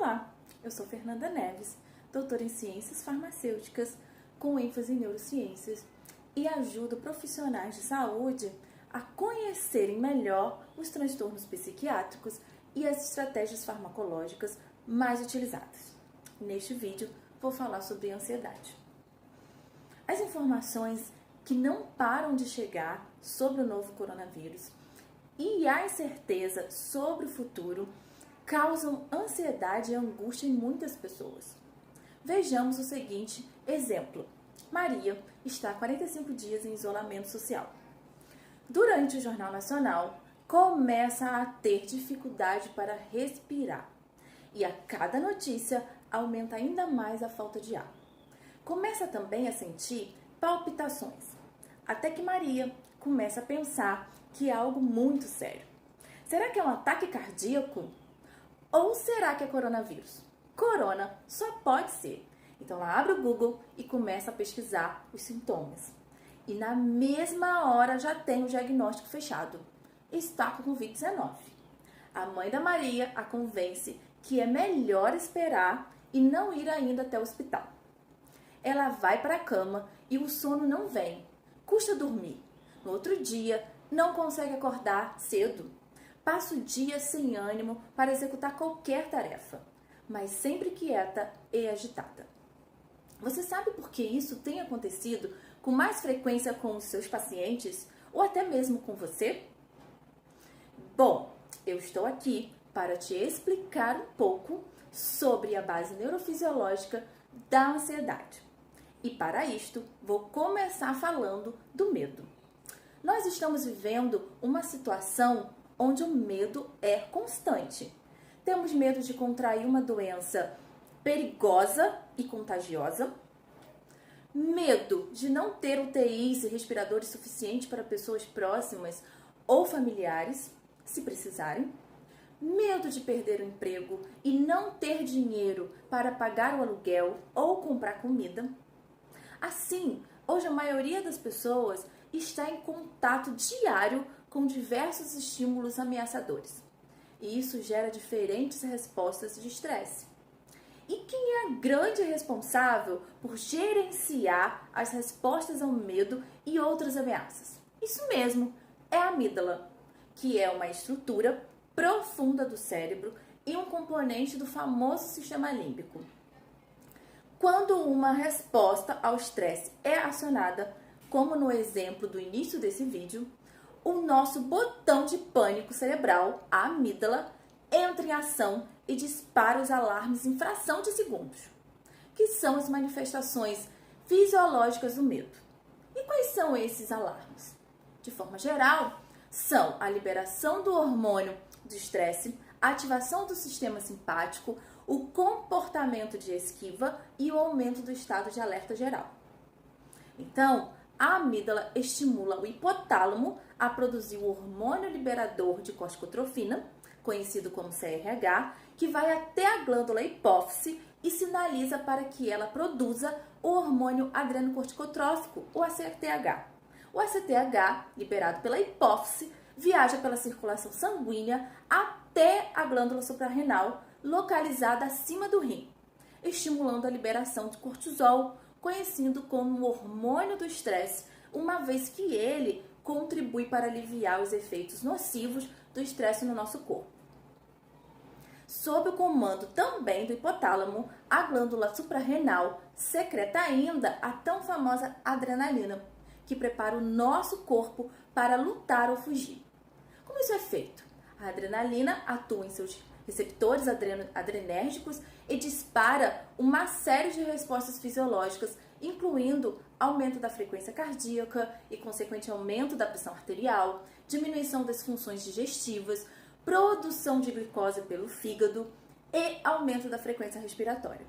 Olá, eu sou Fernanda Neves, doutora em Ciências Farmacêuticas, com ênfase em neurociências, e ajudo profissionais de saúde a conhecerem melhor os transtornos psiquiátricos e as estratégias farmacológicas mais utilizadas. Neste vídeo, vou falar sobre ansiedade. As informações que não param de chegar sobre o novo coronavírus e a incerteza sobre o futuro causam ansiedade e angústia em muitas pessoas. Vejamos o seguinte exemplo. Maria está há 45 dias em isolamento social. Durante o Jornal Nacional, começa a ter dificuldade para respirar. E a cada notícia aumenta ainda mais a falta de ar. Começa também a sentir palpitações. Até que Maria começa a pensar que é algo muito sério. Será que é um ataque cardíaco? Ou será que é coronavírus? Corona só pode ser. Então ela abre o Google e começa a pesquisar os sintomas. E na mesma hora já tem o diagnóstico fechado. Está com Covid-19. A mãe da Maria a convence que é melhor esperar e não ir ainda até o hospital. Ela vai para a cama e o sono não vem. Custa dormir. No outro dia, não consegue acordar cedo. Passa o dia sem ânimo para executar qualquer tarefa, mas sempre quieta e agitada. Você sabe por que isso tem acontecido com mais frequência com os seus pacientes ou até mesmo com você? Bom, eu estou aqui para te explicar um pouco sobre a base neurofisiológica da ansiedade. E para isto, vou começar falando do medo. Nós estamos vivendo uma situação onde o medo é constante. Temos medo de contrair uma doença perigosa e contagiosa, medo de não ter UTIs e respiradores suficientes para pessoas próximas ou familiares, se precisarem, medo de perder o emprego e não ter dinheiro para pagar o aluguel ou comprar comida. Assim, hoje a maioria das pessoas está em contato diário com diversos estímulos ameaçadores. E isso gera diferentes respostas de estresse. E quem é a grande responsável por gerenciar as respostas ao medo e outras ameaças? Isso mesmo, é a amígdala, que é uma estrutura profunda do cérebro e um componente do famoso sistema límbico. Quando uma resposta ao estresse é acionada, como no exemplo do início desse vídeo, o nosso botão de pânico cerebral, a amígdala, entra em ação e dispara os alarmes em fração de segundos, que são as manifestações fisiológicas do medo. E quais são esses alarmes? De forma geral, são a liberação do hormônio do estresse, a ativação do sistema simpático, o comportamento de esquiva e o aumento do estado de alerta geral. Então, a amígdala estimula o hipotálamo a produzir o hormônio liberador de corticotrofina, conhecido como CRH, que vai até a glândula hipófise e sinaliza para que ela produza o hormônio adrenocorticotrófico, o ACTH. O ACTH, liberado pela hipófise, viaja pela circulação sanguínea até a glândula suprarrenal, localizada acima do rim, estimulando a liberação de cortisol, conhecido como hormônio do estresse, uma vez que ele contribui para aliviar os efeitos nocivos do estresse no nosso corpo. Sob o comando também do hipotálamo, a glândula suprarrenal secreta ainda a tão famosa adrenalina, que prepara o nosso corpo para lutar ou fugir. Como isso é feito? A adrenalina atua em seus receptores adrenérgicos e dispara uma série de respostas fisiológicas, incluindo aumento da frequência cardíaca e consequente aumento da pressão arterial, diminuição das funções digestivas, produção de glicose pelo fígado e aumento da frequência respiratória.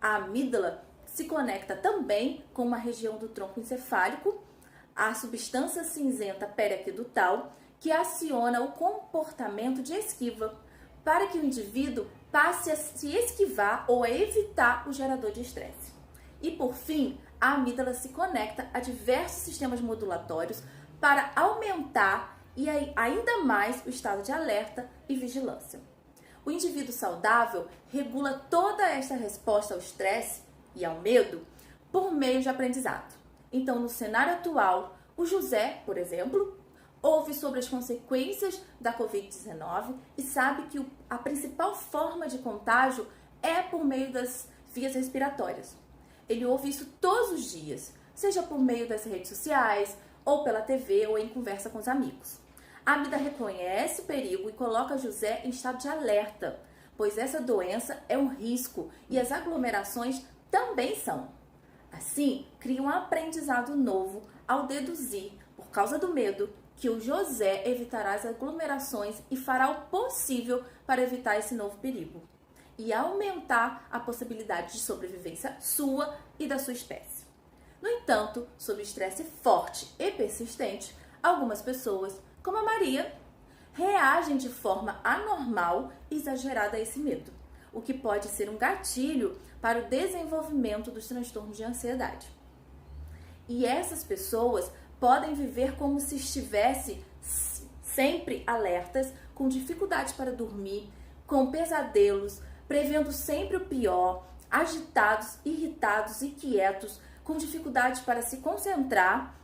A amígdala se conecta também com uma região do tronco encefálico, a substância cinzenta periaquedutal, que aciona o comportamento de esquiva, para que o indivíduo passe a se esquivar ou a evitar o gerador de estresse. E por fim, a amígdala se conecta a diversos sistemas modulatórios para aumentar e ainda mais o estado de alerta e vigilância. O indivíduo saudável regula toda esta resposta ao estresse e ao medo por meio de aprendizado. Então, no cenário atual, o José, por exemplo, ouve sobre as consequências da Covid-19 e sabe que a principal forma de contágio é por meio das vias respiratórias. Ele ouve isso todos os dias, seja por meio das redes sociais, ou pela TV, ou em conversa com os amigos. A Amida reconhece o perigo e coloca José em estado de alerta, pois essa doença é um risco e as aglomerações também são. Assim, cria um aprendizado novo ao deduzir, por causa do medo, que o José evitará as aglomerações e fará o possível para evitar esse novo perigo e aumentar a possibilidade de sobrevivência sua e da sua espécie. No entanto, sob estresse forte e persistente, algumas pessoas, como a Maria, reagem de forma anormal e exagerada a esse medo, o que pode ser um gatilho para o desenvolvimento dos transtornos de ansiedade. E essas pessoas podem viver como se estivessem sempre alertas, com dificuldade para dormir, com pesadelos, prevendo sempre o pior, agitados, irritados e quietos, com dificuldade para se concentrar,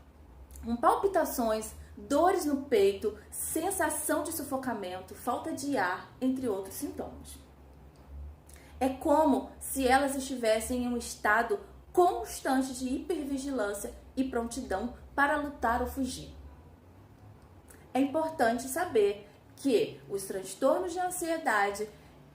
com palpitações, dores no peito, sensação de sufocamento, falta de ar, entre outros sintomas. É como se elas estivessem em um estado constante de hipervigilância e prontidão para lutar ou fugir. É importante saber que os transtornos de ansiedade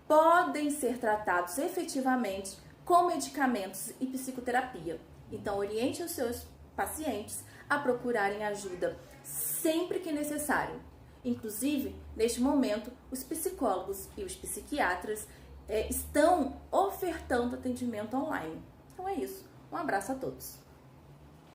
podem ser tratados efetivamente com medicamentos e psicoterapia. Então, oriente os seus pacientes a procurarem ajuda sempre que necessário. Inclusive, neste momento, os psicólogos e os psiquiatras estão ofertando atendimento online. Então é isso. Um abraço a todos.